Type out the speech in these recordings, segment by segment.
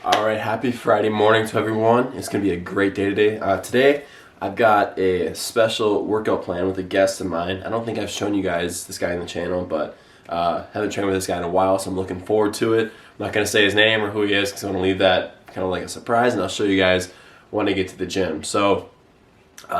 Alright, happy Friday morning to everyone. It's going to be a great day today. Today, I've got a special workout plan with a guest of mine. I don't think I've shown you guys this guy on the channel, but haven't trained with this guy in a while, so I'm looking forward to it. I'm not going to say his name or who he is because I want to leave that kind of like a surprise, and I'll show you guys when I get to the gym. So,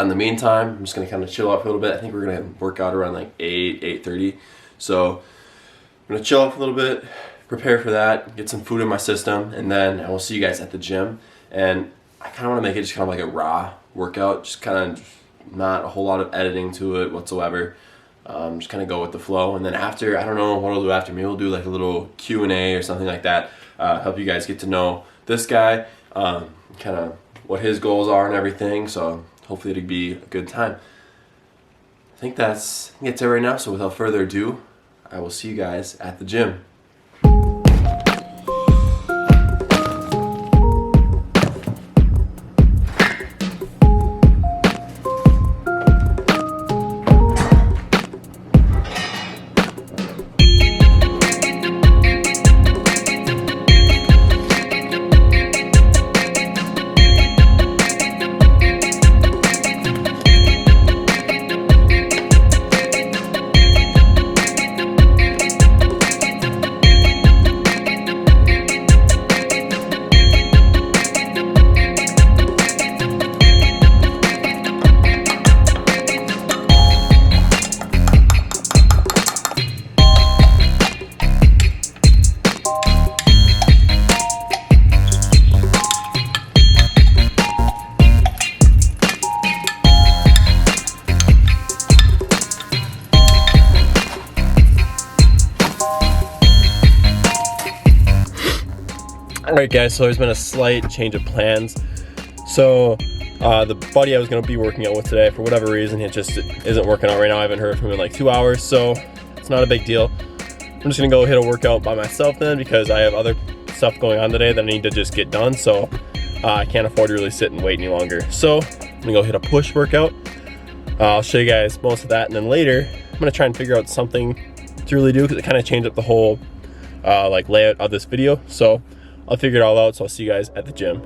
in the meantime, I'm just going to kind of chill out for a little bit. I think we're going to work out around like 8:30. So, I'm going to chill out for a little bit, prepare for that, get some food in my system, and then I will see you guys at the gym. And I kind of want to make it just kind of like a raw workout, just kind of not a whole lot of editing to it whatsoever. Just kind of go with the flow. And then after, I don't know what I'll do after. Maybe we'll do like a little Q&A or something like that. Help you guys get to know this guy, kind of what his goals are and everything. So hopefully it'll be a good time. I think that's it right now. So without further ado, I will see you guys at the gym. Alright guys, so there's been a slight change of plans. So the buddy I was going to be working out with today, for whatever reason, it just isn't working out right now. I haven't heard from him in like 2 hours, so it's not a big deal. I'm just going to go hit a workout by myself then, because I have other stuff going on today that I need to just get done, so I can't afford to really sit and wait any longer. So I'm going to go hit a push workout. I'll show you guys most of that, and then later I'm going to try and figure out something to really do, because it kind of changed up the whole like layout of this video. So I'll figure it all out, so I'll see you guys at the gym.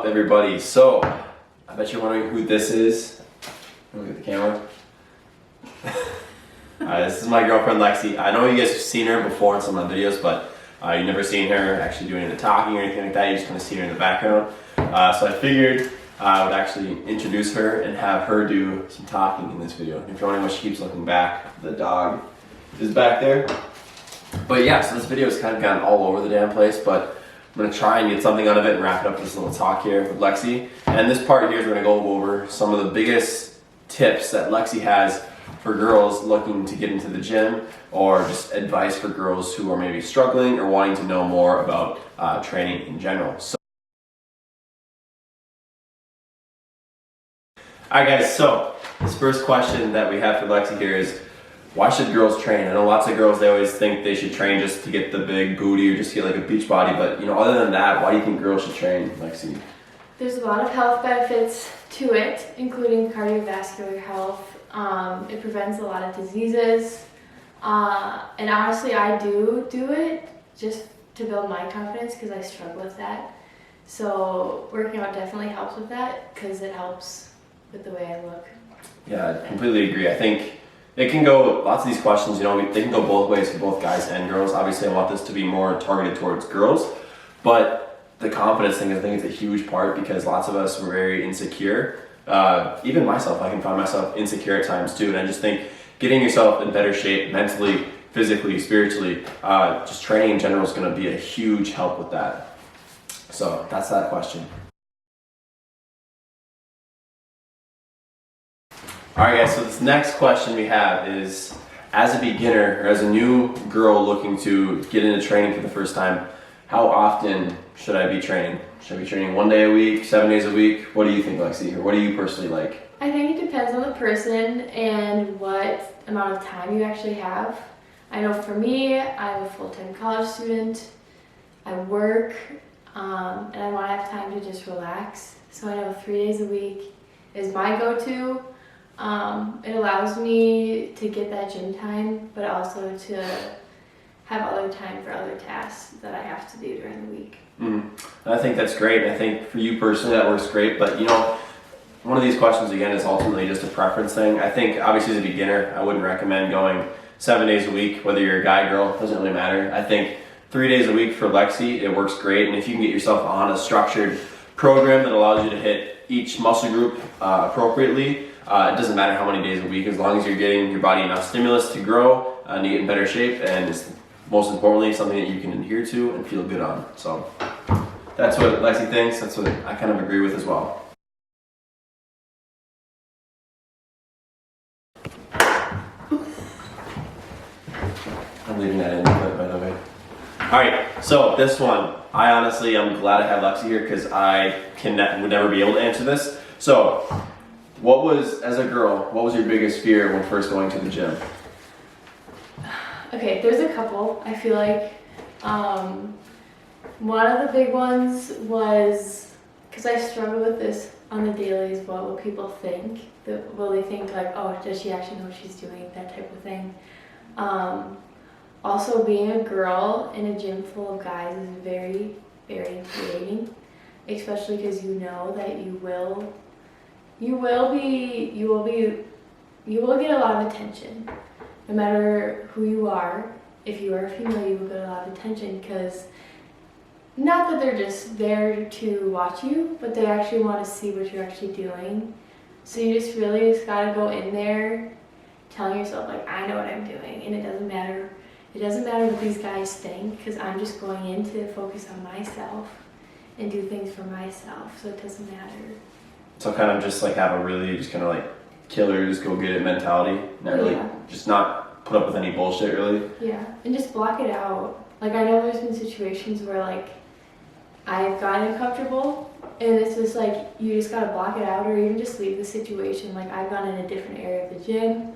everybody? So, I bet you're wondering who this is. Look at the camera. This is my girlfriend Lexi. I know you guys have seen her before in some of my videos, but you've never seen her actually doing any talking or anything like that. You just kind of see her in the background. So I figured I would actually introduce her and have her do some talking in this video. If you're wondering why she keeps looking back, the dog is back there. But yeah, so this video has kind of gone all over the damn place, but I'm going to try and get something out of it and wrap it up with this little talk here with Lexi. And this part here is we're going to go over some of the biggest tips that Lexi has for girls looking to get into the gym, or just advice for girls who are maybe struggling or wanting to know more about training in general. So, alright guys, so this first question that we have for Lexi here is, why should girls train? I know lots of girls, they always think they should train just to get the big booty or just to get like a beach body, but you know, other than that, why do you think girls should train, Lexi? There's a lot of health benefits to it, including cardiovascular health. It prevents a lot of diseases. And honestly, I do it just to build my confidence because I struggle with that. So working out definitely helps with that because it helps with the way I look. Yeah, I completely agree. I think it can go, lots of these questions, you know, they can go both ways for both guys and girls. Obviously, I want this to be more targeted towards girls, but the confidence thing, I think, is a huge part because lots of us were very insecure. Even myself, I can find myself insecure at times too, and I just think getting yourself in better shape mentally, physically, spiritually, just training in general is going to be a huge help with that. So that's that question. Alright guys, so this next question we have is, as a beginner or as a new girl looking to get into training for the first time, how often should I be training? Should I be training 1 day a week, 7 days a week? What do you think, Lexi? Or what do you personally like? I think it depends on the person and what amount of time you actually have. I know for me, I'm a full-time college student, I work, and I want to have time to just relax. So I know 3 days a week is my go-to. It allows me to get that gym time, but also to have other time for other tasks that I have to do during the week. I think that's great. I think for you personally that works great, but you know, one of these questions again is ultimately just a preference thing. I think obviously as a beginner, I wouldn't recommend going 7 days a week, whether you're a guy, girl, doesn't really matter. I think 3 days a week for Lexi, it works great, and if you can get yourself on a structured program that allows you to hit each muscle group appropriately, it doesn't matter how many days a week, as long as you're getting your body enough stimulus to grow and to get in better shape, and it's most importantly something that you can adhere to and feel good on. So that's what Lexi thinks, that's what I kind of agree with as well. I'm leaving that in, by the way. Alright, so this one, I'm glad I have Lexi here because I would never be able to answer this. So, as a girl, what was your biggest fear when first going to the gym? Okay, there's a couple. I feel like one of the big ones was, because I struggle with this on the daily, is what will people think? Will they think like, oh, does she actually know what she's doing? That type of thing. Also, being a girl in a gym full of guys is very, very intimidating, especially because you know that you will get a lot of attention. No matter who you are, if you are a female, you will get a lot of attention because not that they're just there to watch you, but they actually want to see what you're actually doing. So you just gotta go in there telling yourself like, I know what I'm doing, and it doesn't matter what these guys think because I'm just going in to focus on myself and do things for myself, so it doesn't matter. So kind of just like have a really just kind of like killers go get it mentality, just not put up with any bullshit really. Yeah, and just block it out. Like I know there's been situations where like I've gotten uncomfortable and it's just like you just gotta block it out or even just leave the situation. Like I've gone in a different area of the gym,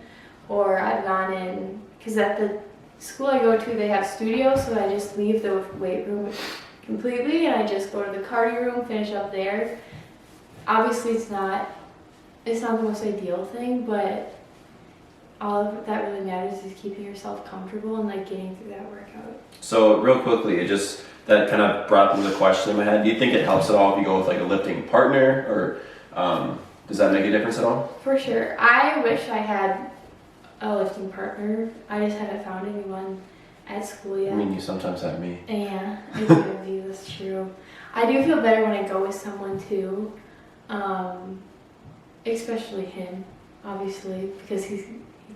or I've gone in, because at the school I go to they have studios, so I just leave the weight room completely and I just go to the cardio room, finish up there. Obviously it's not the most ideal thing, but all of that really matters is keeping yourself comfortable and like getting through that workout. So real quickly, that kind of brought up another question in my head. Do you think it helps at all if you go with like a lifting partner, or does that make a difference at all? For sure. I wish I had a lifting partner. I just haven't found anyone at school yet. I mean, you sometimes have me. Yeah, I do have you. That's true. I do feel better when I go with someone too, especially him, obviously, because he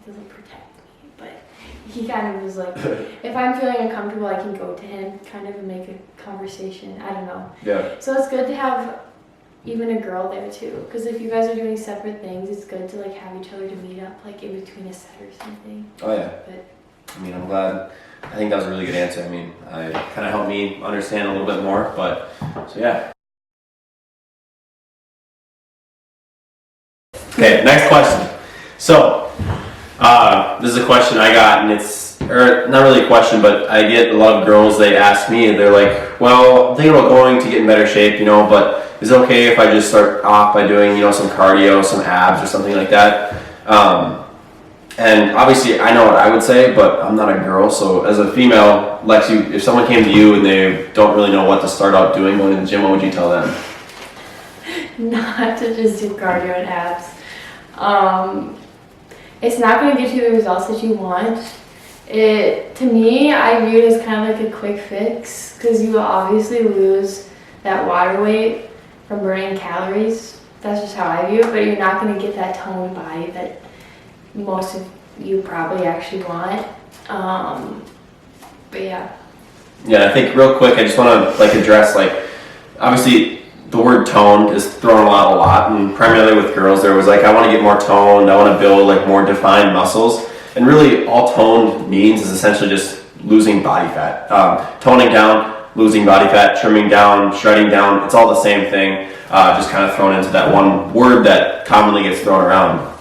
doesn't protect me, but he kind of was like, if I'm feeling uncomfortable, I can go to him, kind of, and make a conversation. I don't know. Yeah. So it's good to have even a girl there too, because if you guys are doing separate things, it's good to like have each other to meet up, like in between a set or something. Oh yeah. But I mean, I'm glad. I think that was a really good answer. I mean, it kind of helped me understand a little bit more, but so yeah. Okay, next question. So, this is a question I got, and it's, or not really a question, but I get a lot of girls, they ask me, they're like, well, I'm thinking about going to get in better shape, but is it okay if I just start off by doing, some cardio, some abs or something like that? And obviously I know what I would say, but I'm not a girl, so as a female, Lexi, if someone came to you and they don't really know what to start out doing going to the gym, what would you tell them? not to just do cardio and abs. It's not going to get you the results that you want. To me, I view it as kind of like a quick fix, because you will obviously lose that water weight from burning calories. That's just how I view it, but you're not going to get that toned body that most of you probably actually want. But yeah. Yeah, I think real quick, I just want to address obviously the word toned is thrown around a lot, and primarily with girls, there was I want to get more toned, I want to build more defined muscles, and really all toned means is essentially just losing body fat. Toning down, losing body fat, trimming down, shredding down, it's all the same thing, just kind of thrown into that one word that commonly gets thrown around.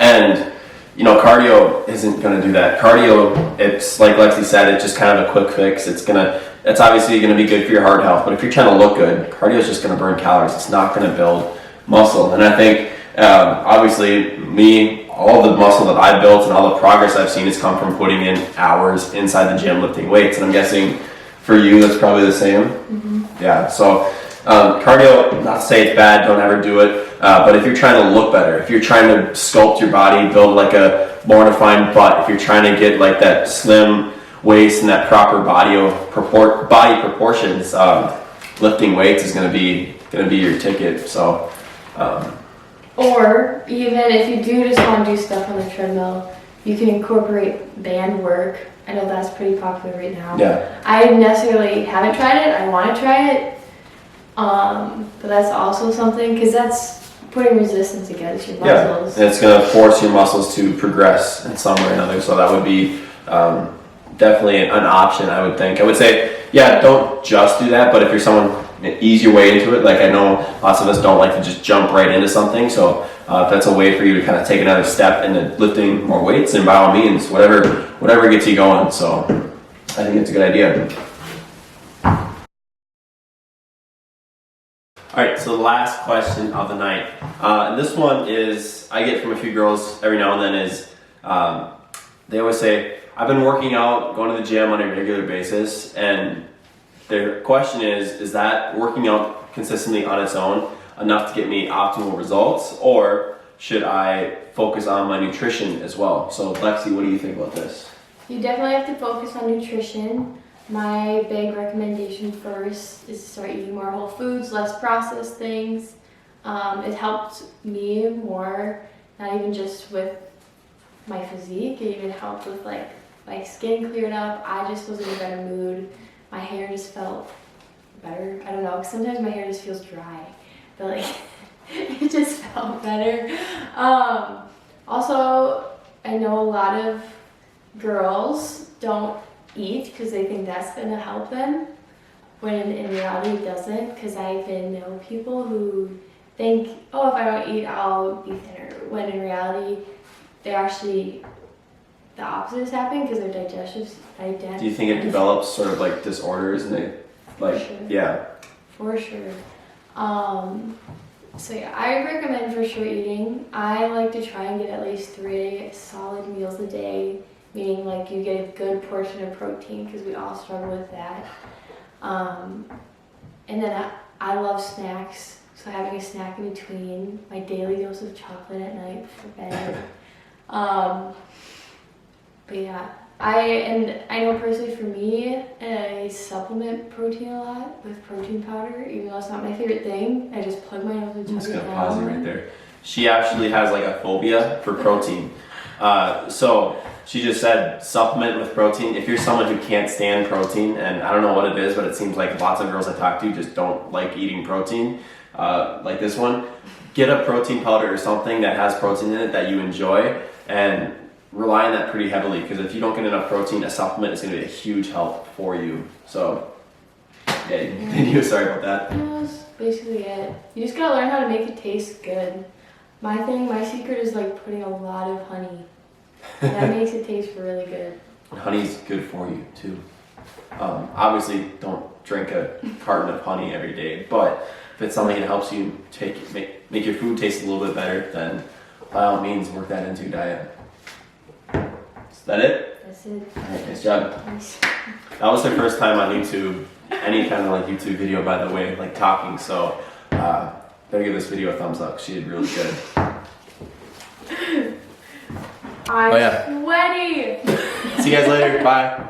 And cardio isn't going to do that. Cardio, it's like Lexi said, it's just kind of a quick fix. It's obviously going to be good for your heart health, but if you're trying to look good, cardio is just going to burn calories. It's not going to build muscle. And I think, obviously, all the muscle that I built and all the progress I've seen has come from putting in hours inside the gym lifting weights. And I'm guessing for you, that's probably the same. Mm-hmm. Yeah. So cardio, not to say it's bad, don't ever do it. But if you're trying to look better, if you're trying to sculpt your body, build a more defined butt, if you're trying to get that slim waist and that proper body proportions, lifting weights is going to be your ticket. So, or even if you do just want to do stuff on the treadmill, you can incorporate band work. I know that's pretty popular right now. Yeah. I necessarily haven't tried it. I want to try it. But that's also something, because that's putting resistance against your muscles. Yeah, and it's going to force your muscles to progress in some way or another. So that would be definitely an option, I would think. I would say, yeah, don't just do that, but if you're someone, ease your way into it. I know lots of us don't like to just jump right into something. So if that's a way for you to kind of take another step into lifting more weights, and by all means, whatever gets you going. So I think it's a good idea. All right, so the last question of the night. And this one is, I get from a few girls every now and then, is they always say, I've been working out, going to the gym on a regular basis, and their question is that working out consistently on its own enough to get me optimal results, or should I focus on my nutrition as well? So Lexi, what do you think about this? You definitely have to focus on nutrition. My big recommendation first is to start eating more whole foods, less processed things. It helped me more, not even just with my physique, it even helped with my skin cleared up. I just was in a better mood. My hair just felt better. I don't know, 'cause sometimes my hair just feels dry, but it just felt better. Also, I know a lot of girls don't eat because they think that's going to help them, when in reality it doesn't, because I even know people who think, oh, if I don't eat, I'll be thinner, when in reality they actually, the opposite is happening, because their digestion. Do you think it develops sort of disorders and they For sure. Yeah. For sure. So yeah, I recommend for sure eating. I like to try and get at least 3 solid meals a day, meaning you get a good portion of protein, because we all struggle with that. And then I love snacks, so having a snack in between my daily dose of chocolate at night before bed. But yeah, I know personally for me, I supplement protein a lot with protein powder, even though it's not my favorite thing. I just plug my nose and I'm chug just it gonna pause you down. right there. She actually has like a phobia for protein. So she just said supplement with protein. If you're someone who can't stand protein, and I don't know what it is, but it seems like lots of girls I talk to just don't like eating protein, like this one, get a protein powder or something that has protein in it that you enjoy, and rely on that pretty heavily, because if you don't get enough protein, a supplement is going to be a huge help for you. So yeah, continue. Sorry about that. That's basically it. You just gotta learn how to make it taste good. My secret is like putting a lot of honey. That makes it taste really good. Honey's good for you too. Obviously, don't drink a carton of honey every day, but if it's something that helps you make your food taste a little bit better, then by all means work that into your diet. Is that it? That's it. Alright, nice job. Nice. That was her first time on YouTube, any kind of like YouTube video, by the way, like talking. So better give this video a thumbs up. She did really good. I'm Oh, yeah. sweaty. See you guys later. Bye.